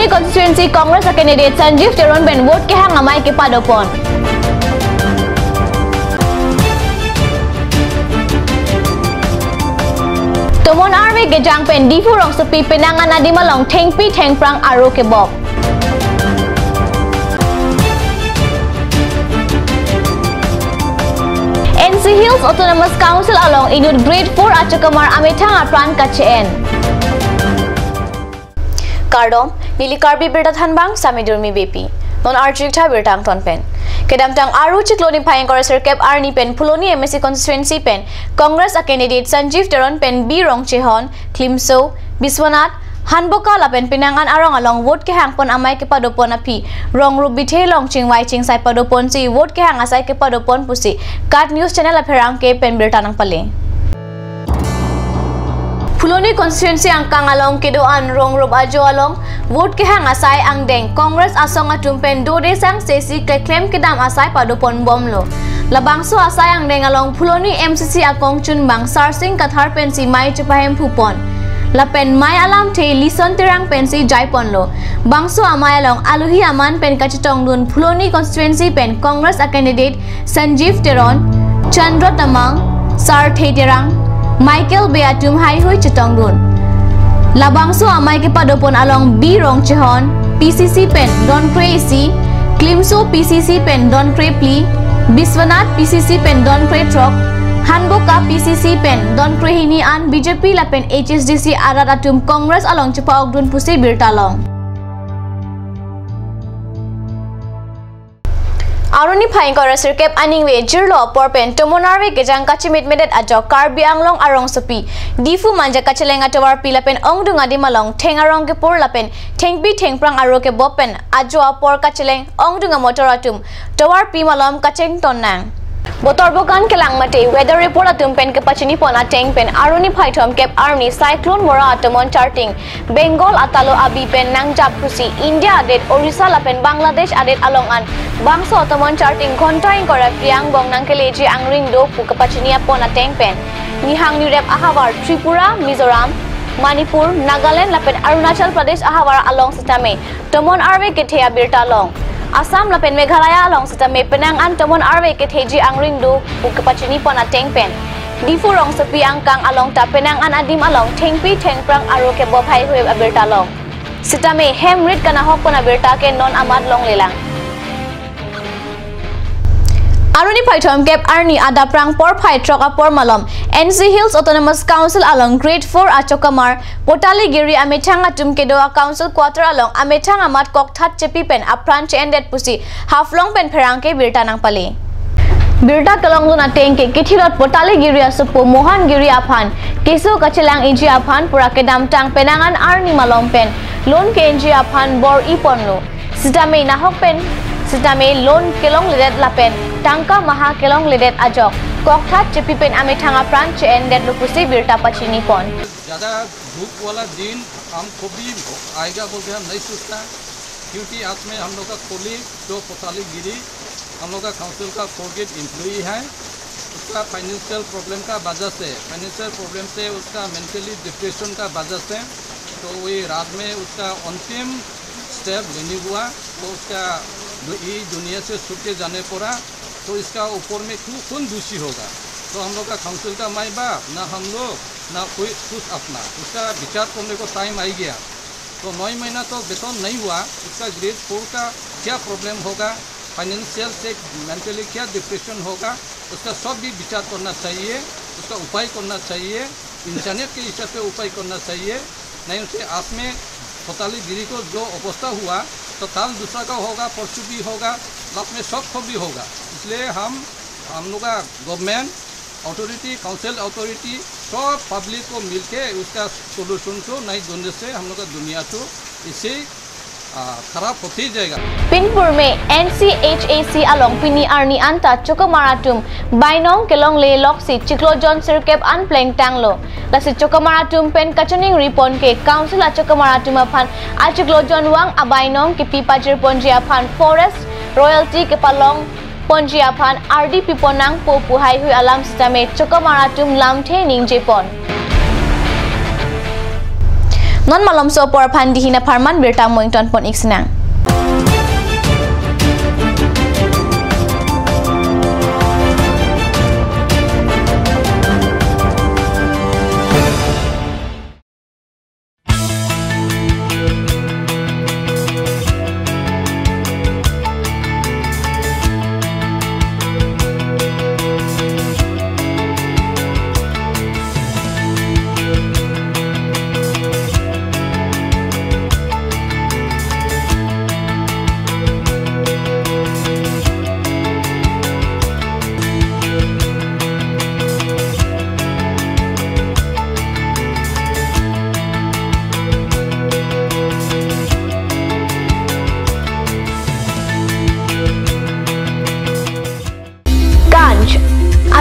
Puloni constituency Congress candidate Sanjeev Teron ben vote ke hang amai ke padopon. Tomon army ke jang pen difu rong sepi penangan adi malong tengpi tengprang aro ke bob. NC Hills Autonomous Council along inut grade 4 achakamar ametang apran kachen. Kardom nili karbi berta thanbang samidurmi bepi non archik tha bertang ton pen kedam tang aru chikloni phayeng kore serkep arni pen Puloni MSC constituency pen Congress a candidate Sanjeev Teron pen B rong chehon Klimso Biswanath Hanboka lapen pinangan arong along vote ke hang pon amai ke padopon api rong rubithe long chingwai chingsai padopon si vote ke hang asai ke padopon pusi kat news channel apherang ke pen berta nang pale Puloni constituency angkang along kedoan rong rob ajo along vote ke hang asai ang deng Congress asong atumpen do desang sesi ke claim kedam asai padopon bomlo labangso asai ang deng along Puloni MCC akong chunbang sarsing kathar pensi mai chupahem phupon lapen mai alam the lison terang pensi jaiponlo bangso amai along aluhi aman pen kachitong dun Puloni constituency pen Congress a candidate Sanjeev Teron Chandra Tamang Sar Theterang Michael Beatum hai hui chitong dun labangso amai ke padopon along B rong chehon PCC pen don crazy Klimso PCC pen don crepli Biswanath PCC pen don cretrok Hanboka PCC pen don crehini an BJP la pen HSDC arat atum Congress along chupaok dun pusi birtalong Aruni phayeng kore serkep aningwe jirlo porpen tomonarwe gejang kachimit medet ajo karbi anglong arong sopi difu manja kachelenga towar pilapen ongdunga di malong thengarong ke por lapen thengpi thengprang aro ke bopen ajo apor kacheleng ongdunga motoratum towar pi malom kacheng tonnang Botor bokan kelang mate weather report atum pen ke pachini pona teng pen aruni phaithom kep army cyclone mora atomon charting Bengal atalo abi pen nangjap khusi India adet Orissa lapen Bangladesh adet along an bangso atomon charting ghontaing kora priang bong nangkeleji angring do pu ke pachini pona teng pen nihang ni rep ahawar Tripura Mizoram Manipur Nagaland lapen Arunachal Pradesh ahawar along sitame tomon arwe ke thea birta long Assam lapen Meghalaya along sitame penangan tomon arwe ke theji angring do ukapachini pona tengpen difu rong sepi angkang along ta penangan adim along thengpi thengprang aro ke bophai hue abirta long sitame hemrit kana hok pona birta ke non amad long lelang Aruni phaithom kep arni ada prang por phai troka por malom NC Hills Autonomous Council along grade 4 achokamar potali giri amechanga tumke do council quarter along amechanga mat kok that chepi pen apran chendet pusi half long pen pherang ke birta nang pale birta kalong duna tengke kithirot potali giri asupo mohan giri aphan keso kachelang inji aphan pura ke dam tang penangan arni malom pen lon ke inji aphan bor iponlo sitame nahok pen sitame lon kelong ledet lapen tangka maha kelong ledet ajok kok that chepi pen ame thanga pran chen det lupusi birta pachini pon ज्यादा धूप वाला दिन हम कभी आएगा बोलते हम नहीं सोचता क्योंकि आज में हम लोग का कोलीग जो पोताली गिरी हम लोग का काउंसिल का 4 गेट एम्प्लॉई है उसका फाइनेंशियल प्रॉब्लम का वजह से उसका मेंटली डिप्रेशन का वजह से तो वही रात में उसका अंतिम स्टेप लेने हुआ तो उसका ये दुनिया से छूट के जाने पड़ा तो इसका ऊपर में कौन दोषी होगा तो हम लोग का काउंसिल का माई बाप ना हम लोग ना कोई कुछ अपना उसका विचार करने को टाइम आ गया तो 9 महीना तो वेतन नहीं हुआ उसका ग्रेड 4 का क्या प्रॉब्लम होगा फाइनेंशियल से मेंटली क्या डिप्रेशन होगा उसका सब भी विचार करना चाहिए उसका उपाय करना चाहिए इंसानियत के हिसाब से उपाय करना चाहिए नहीं उसके आज में पोताली गिरी को जो अवस्था हुआ तो कल दूसरा का होगा परसों भी होगा लास्ट में सब को भी होगा इसलिए हम लोग का गवर्नमेंट अथॉरिटी काउंसिल अथॉरिटी सब पब्लिक को मिलके उसका सोल्यूशन को नहीं ढूंढने से हम लोग का दुनिया तो इसे खराब होती जाएगा Pinpur में NCHAC along Pini Arni Anta Chokamaratum Bainong Kelong Le Loxi Chiklojon Sirkep Unplank Tanglo Lasi Chokamaratum Pen Kachaning Ripon ke Council a Chokamaratum upon a Chiklojon Wang Abainong ke Pipajir Ponji upon Forest Royalty ke Palong Ponji upon RDP Ponang Popu Hai Hui Alam Sistame Chokamaratum Lamte Ning Jepon non malom so por phan dihina pharman birta moington pon iksinang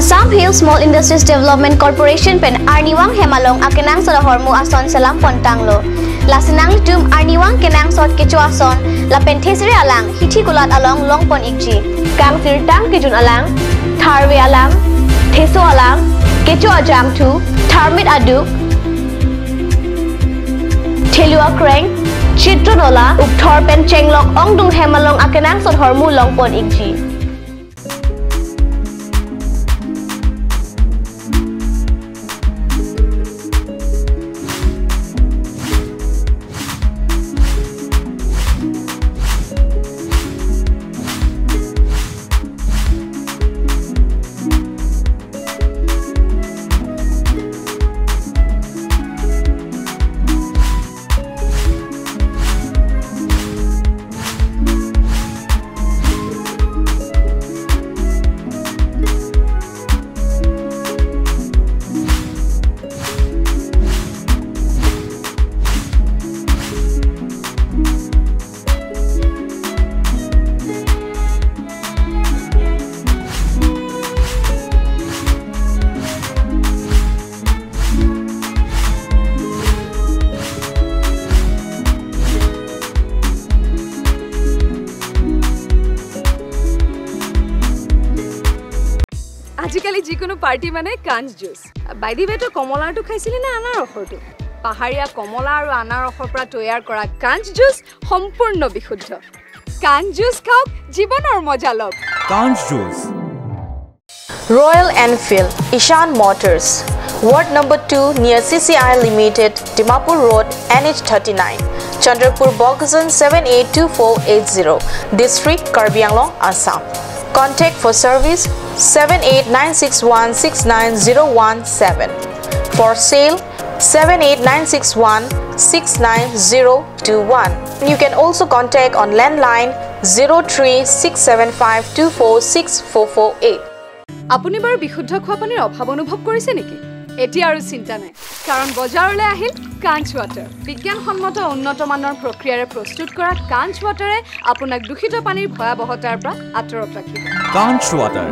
Assam Hill Small Industries Development Corporation pen Arniwang Hemalong akenang sa hormu ason salam pontanglo. Lasinang tum Arniwang kenang sot kecu ason la pentesri alang hithi kulat along long pon ikji. Kang sirtang kejun alang, tharwe alang, theso alang, kecu ajam tu, tharmit aduk, thelua kreng, chitronola ukthor pen chenglok ongdung Hemalong akenang sot hormu long pon ikji. আজিকালি যিকোনো পাৰ্টি মানে কাঞ্জ জুচ বাইদি বেটো কমলাটো খাইছিলি না আনাৰ ৰসটো পাহাৰীয়া কমলা আৰু আনাৰ ৰসৰ পৰা তৈয়াৰ কৰা কাঞ্জ জুচ সম্পূৰ্ণ বিশুদ্ধ কাঞ্জ জুচ খাওক জীৱনৰ মজা লওক কাঞ্জ juice Royal Enfield Ishan Motors Ward number 2 near CCI Limited Dimapur Road NH39 Chandrapur Bogazan 782480 District Karbi Anglong Assam Contact for service 78961690117. For sale 78961690021. You can also contact on landline 03675246448. আপুনি বাৰু বিশুদ্ধ খোৱা পানীৰ অভাৱ অনুভৱ কৰিছে নেকি এতিয়া আৰু চিন্তা নাই কাৰণ বজাৰলৈ আহিল কাঞ্জ ৱাটাৰ বিজ্ঞানসন্মত উন্নত মানৰ প্ৰক্ৰিয়াৰে প্ৰস্তুত কৰা কাঞ্জ ৱাটাৰে আপোনাক দূষিত পানীৰ ভয়াবহতাৰ পৰা আঁতৰত ৰাখিব কাঞ্জ water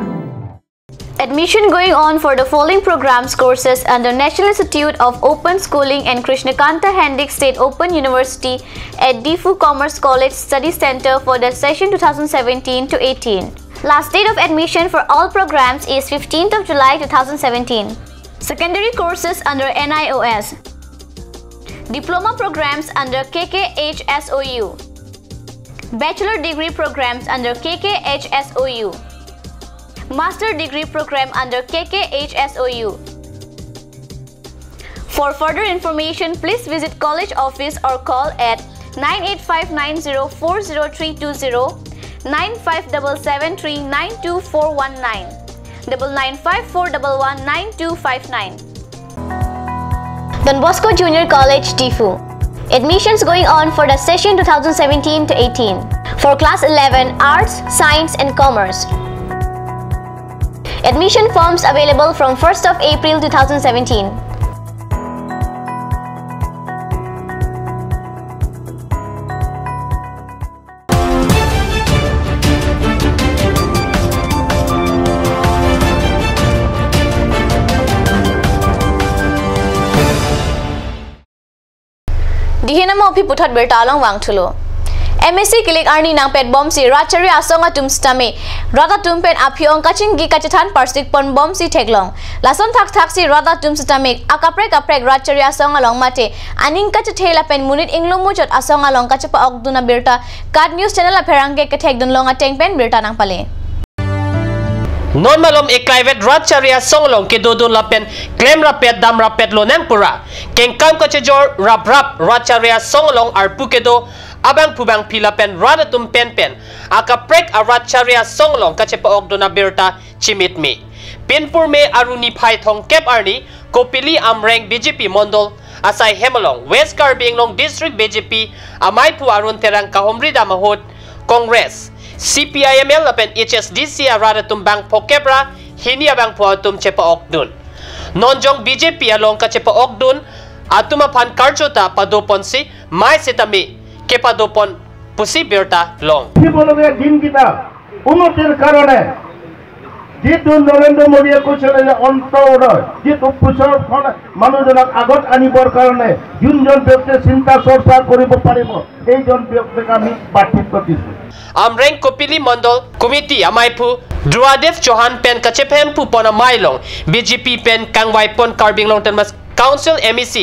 Admission going on for the following programs courses under National Institute of Open Schooling and Krishnakanta Hendik State Open University at Difu Commerce College Study Center for the session 2017 to 18. Last date of admission for all programs is 15th of July 2017. Secondary courses under NIOS. Diploma programs under KKHSOU. Bachelor degree programs under KKHSOU. Master degree program under KKHSOU. For further information, please visit college office or call at 985904032 957739249 995411929. Don Bosco Junior College, Difu. Admissions going on for the session 2017 to 18 for class 11 Arts, Science and Commerce. Admission forms available from 1st of April 2017. Dihinama opi putat bertalong wang tulo. MSC kilik arni nang pet bom si rachari asonga tum stame rada tum pen aphiong kaching gi kachathan parsik pon bom si theklong lason thak si rada tum stame akaprek rachari asonga long mate aning kachathela pen munit inglumu jot asonga long kachapa okduna birta card news channel a pherangke kethek dun longa teng pen birta nang pale non malom e private ratcharia songlong ke dodon lapen claim rapet dam rapet lonen pura kengkam ka chejor rap ratcharia songlong arpukedo abang pubang pilapen radatum pen aka prek a ratcharia songlong ka chepa okdona berta chimit me pinpur me aruni phai thong kep arni kopili amreng BJP mondol asai hemalong west karbing long district BJP amai pu arun terang kahomri damahot congress CPIML lapen HSDC arada tumbang pokebra hini abang puatum chepa okdun nonjong BJP along ka chepa okdun atuma pan karjota padopon si mai setami ke padopon pusi berta long bologe din kita unotir karone jitu Narendra Modi ko chele ontor jitu pusor manujonak agot anibor karone junjon ব্যক্তি চিন্তা চৰ্চা কৰিব পাৰিব এইজন ব্যক্তিক আমি পাৰ্থক্য দিছো amreng kopili mondol committee amaipu druadev chohan pen kachephem pu pona mailong BJP pen kangwai pon karbing long tenmas council MEC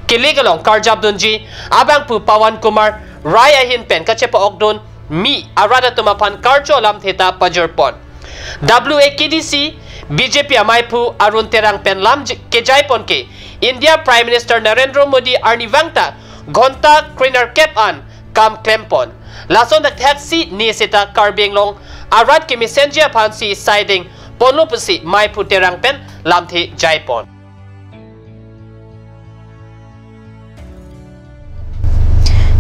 kiligalong karjabdunji abang pu pawan kumar rai ahin pen kachepa okdon mi arada tumapan karjo lam theta pajerpon WAKDC BJP amaipu arun terang pen lam kejai pon ke India Prime Minister Narendra Modi arnivangta ghonta kriner kep an kam klempon lason dak taxi ni seta karbing long arat ke messenger phansi siding ponlo pusi mai puterang pen lamthi jaipon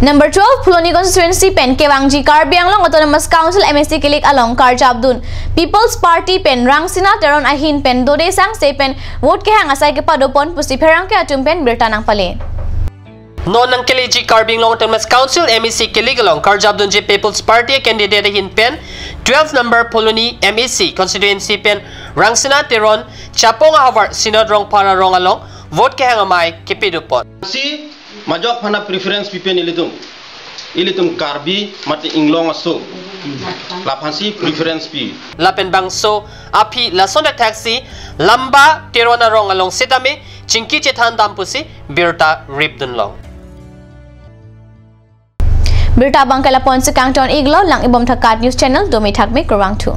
Number 12 Puloni constituency pen Kewangji Karbiang long autonomous council MSC kilik along Karjabdun People's Party pen Rangsina teron ahin pen dode sang se pen vote ke hang asai ke padopon pusi pherang ke atum pen birtanang pale non ang keliji Karbing long autonomous council MEC kiligalong Karjabdun J People's Party candidate hin pen 12 number Puloni MEC constituency pen Rangsina teron chapong havar sinodrong para rong along vote ke hang amai ke pedupon si majok phana preference pipen ilitum karbi mati inglong aso la phansi preference pi lapen bangso api lasonda taxi lamba terona rong along setame chingki chethan dampusi birta ripdun long birta bangkala pon se kangton iglo lang ibom thakat news channel domi thakme korwang thu